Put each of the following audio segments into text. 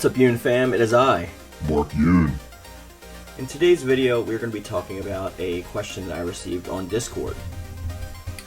What's up, Yoon-Fam? It is I, Mark Yoon. In today's video, we're going to be talking about a question that I received on Discord.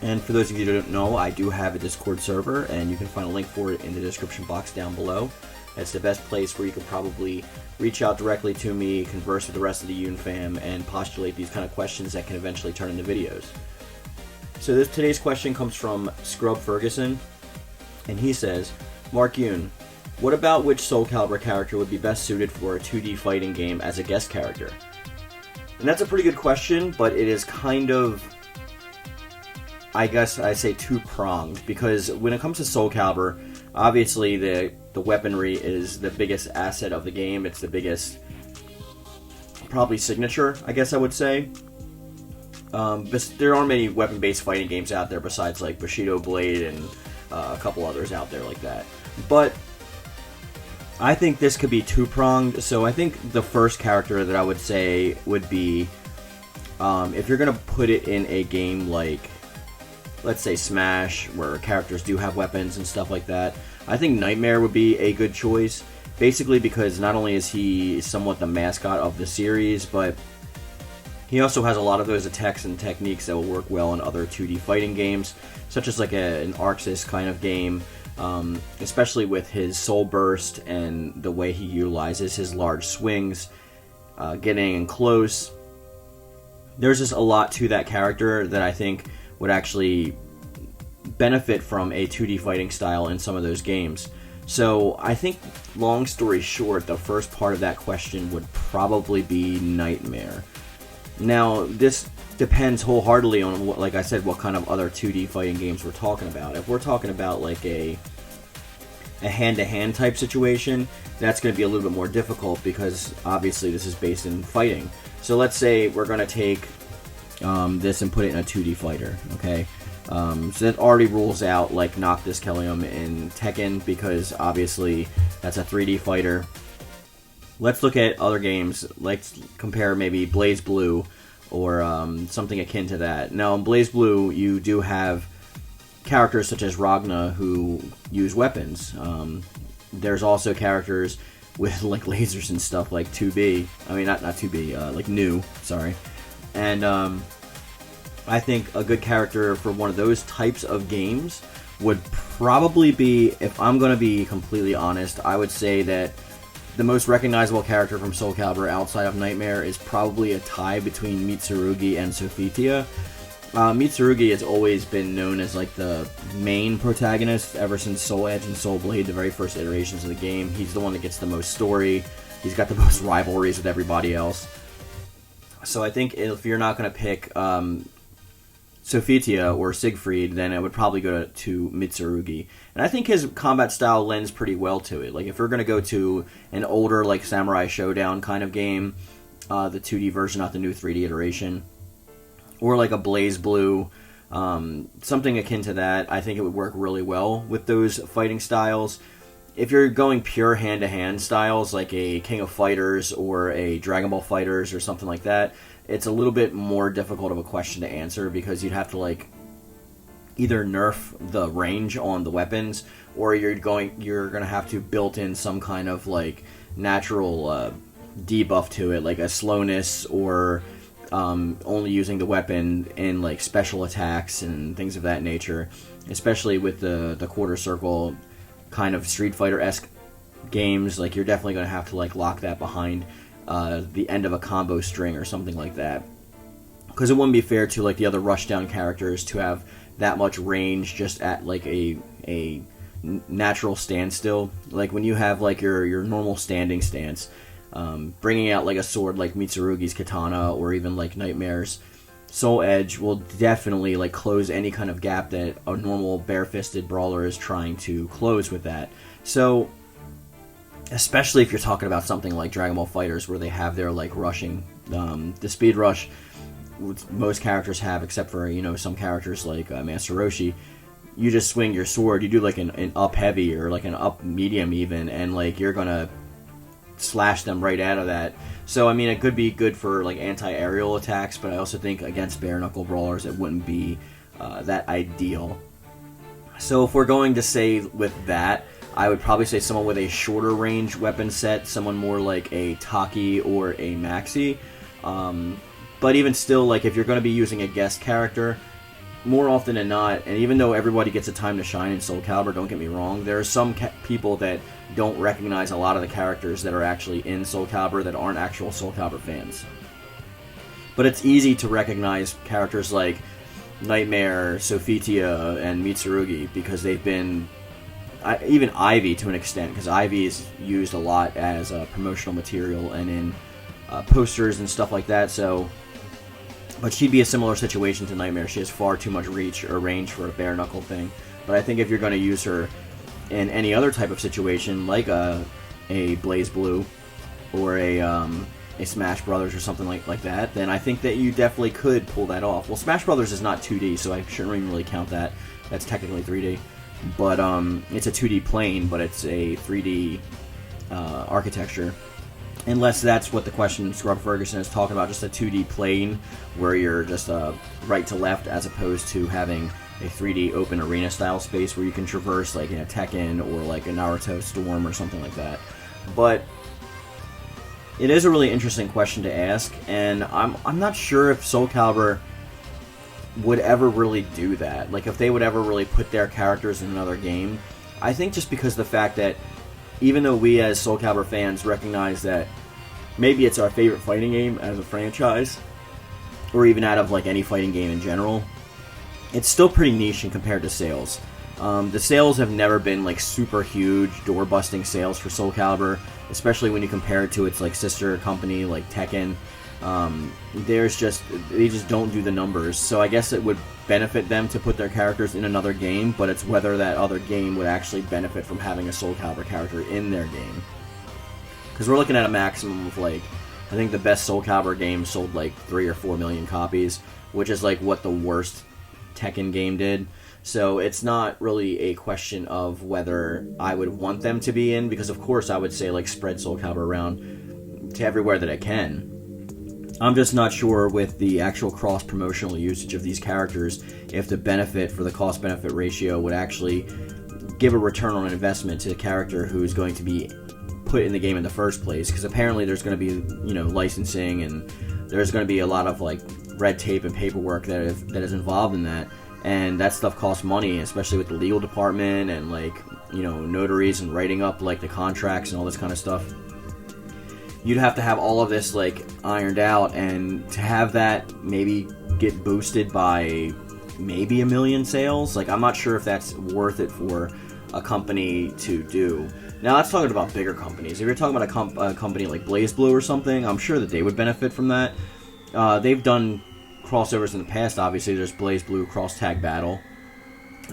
And for those of you who don't know, I do have a Discord server, and you can find a link for it in the description box down below. It's the best place where you can probably reach out directly to me, converse with the rest of the Yoon-Fam, and postulate these kind of questions that can eventually turn into videos. So today's question comes from Scrub Ferguson, and he says, Mark Yoon, what about which Soul Calibur character would be best suited for a 2D fighting game as a guest character? And that's a pretty good question, but it is kind of, I guess I say, two-pronged, because when it comes to Soul Calibur, obviously the weaponry is the biggest asset of the game. It's the biggest, probably, signature, I guess I would say. But there aren't many weapon-based fighting games out there besides like Bushido Blade and a couple others out there like that. But I think this could be two-pronged. So I think the first character that I would say would be, if you're going to put it in a game like, let's say Smash, where characters do have weapons and stuff like that, I think Nightmare would be a good choice. Basically because not only is he somewhat the mascot of the series, but he also has a lot of those attacks and techniques that will work well in other 2D fighting games, such as like an Arxis kind of game, especially with his Soul Burst and the way he utilizes his large swings, getting in close. There's just a lot to that character that I think would actually benefit from a 2D fighting style in some of those games. So I think, long story short, the first part of that question would probably be Nightmare. Now, this depends wholeheartedly on, like I said, what kind of other 2D fighting games we're talking about. If we're talking about like a hand-to-hand type situation, that's going to be a little bit more difficult because obviously this is based in fighting. So let's say we're going to take this and put it in a 2D fighter, okay? So that already rules out like Noctis Kellium in Tekken because obviously that's a 3D fighter. Let's look at other games. Let's compare maybe Blaze Blue or something akin to that. Now in Blaze Blue you do have characters such as Ragna who use weapons. There's also characters with like lasers and stuff like 2B. I mean not 2B, like New, sorry. And I think a good character for one of those types of games would probably be, if I'm going to be completely honest, I would say that the most recognizable character from Soul Calibur outside of Nightmare is probably a tie between Mitsurugi and Sophia. Mitsurugi has always been known as like the main protagonist ever since Soul Edge and Soul Blade, the very first iterations of the game. He's the one that gets the most story. He's got the most rivalries with everybody else. So I think if you're not going to pick Sophia or Siegfried, then it would probably go to Mitsurugi. And I think his combat style lends pretty well to it. Like if we're going to go to an older like Samurai Showdown kind of game, the 2D version, not the new 3D iteration, or like a Blaze Blue, something akin to that, I think it would work really well with those fighting styles. If you're going pure hand-to-hand styles, like a King of Fighters or a Dragon Ball Fighters or something like that, it's a little bit more difficult of a question to answer because you'd have to like either nerf the range on the weapons, or you're gonna have to build in some kind of like natural debuff to it, like a slowness or only using the weapon in like special attacks and things of that nature. Especially with the quarter circle kind of Street Fighter-esque games, like you're definitely going to have to like lock that behind the end of a combo string or something like that, because it wouldn't be fair to like the other rushdown characters to have that much range just at like a natural standstill. Like when you have like your normal standing stance, bringing out like a sword like Mitsurugi's katana or even like Nightmare's Soul Edge will definitely like close any kind of gap that a normal bare-fisted brawler is trying to close with that. So especially if you're talking about something like Dragon Ball Fighters where they have their like rushing, the speed rush most characters have, except for, you know, some characters like Master Roshi. You just swing your sword, you do like an up heavy or like an up medium even, and like you're gonna slash them right out of that. So I mean, it could be good for like anti-aerial attacks, but I also think against bare knuckle brawlers it wouldn't be that ideal. So if we're going to say with that, I would probably say someone with a shorter range weapon set, someone more like a Taki or a Maxi. But even still, like, if you're going to be using a guest character, more often than not, and even though everybody gets a time to shine in Soul Calibur, don't get me wrong, there are some people that don't recognize a lot of the characters that are actually in Soul Calibur that aren't actual Soul Calibur fans. But it's easy to recognize characters like Nightmare, Sophitia, and Mitsurugi because they've been, even Ivy to an extent, because Ivy is used a lot as promotional material and in posters and stuff like that, so... But she'd be a similar situation to Nightmare. She has far too much reach or range for a bare knuckle thing. But I think if you're going to use her in any other type of situation, like a Blaze Blue or a Smash Brothers or something like that, then I think that you definitely could pull that off. Well, Smash Brothers is not 2D, so I shouldn't even really count that. That's technically 3D. But it's a 2D plane, but it's a 3D architecture. Unless that's what the question Scrub Ferguson is talking about, just a 2D plane where you're just right to left as opposed to having a 3D open arena style space where you can traverse like in a Tekken or like a Naruto Storm or something like that. But it is a really interesting question to ask, and I'm not sure if Soul Calibur would ever really do that. Like if they would ever really put their characters in another game. I think just because of the fact that even though we as Soul Calibur fans recognize that maybe it's our favorite fighting game as a franchise, or even out of like any fighting game in general, it's still pretty niche in compared to sales. The sales have never been like super huge, door-busting sales for Soul Calibur, especially when you compare it to its like sister company like Tekken. They just don't do the numbers, so I guess it would benefit them to put their characters in another game, but it's whether that other game would actually benefit from having a Soul Calibur character in their game. Because we're looking at a maximum of like, I think the best Soul Calibur game sold like 3 or 4 million copies, which is like what the worst Tekken game did. So it's not really a question of whether I would want them to be in, because of course I would say like spread Soul Calibur around to everywhere that I can. I'm just not sure with the actual cross-promotional usage of these characters if the benefit for the cost-benefit ratio would actually give a return on investment to the character who's going to be put in the game in the first place, because apparently there's going to be, you know, licensing and there's going to be a lot of like red tape and paperwork that is involved in that, and that stuff costs money, especially with the legal department and like, you know, notaries and writing up like the contracts and all this kind of stuff. You'd have to have all of this like ironed out, and to have that maybe get boosted by maybe 1 million sales, like I'm not sure if that's worth it for a company to do. Now that's talking about bigger companies. If you're talking about a company like Blaze Blue or something, I'm sure that they would benefit from that. They've done crossovers in the past. Obviously there's Blaze Blue Cross Tag Battle.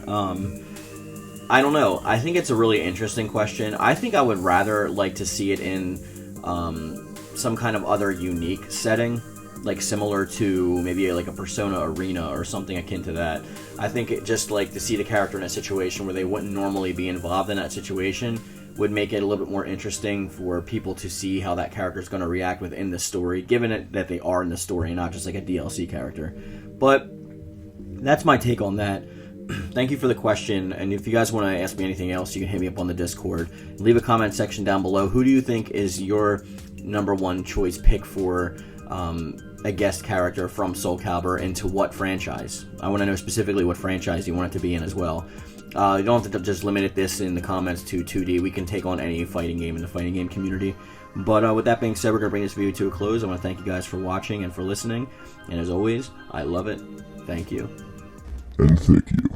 I don't know. I think it's a really interesting question. I think I would rather like to see it in some kind of other unique setting, like similar to maybe like a Persona Arena or something akin to that. I think it just like to see the character in a situation where they wouldn't normally be involved in that situation would make it a little bit more interesting for people to see how that character is going to react within the story, given it that they are in the story and not just like a DLC character. But that's my take on that. Thank you for the question, and if you guys want to ask me anything else, you can hit me up on the Discord. Leave a comment section down below. Who do you think is your #1 choice pick for a guest character from Soul Calibur, and to what franchise? I want to know specifically what franchise you want it to be in as well. You don't have to just limit this in the comments to 2D. We can take on any fighting game in the fighting game community. But with that being said, we're going to bring this video to a close. I want to thank you guys for watching and for listening. And as always, I love it. Thank you. And thank you.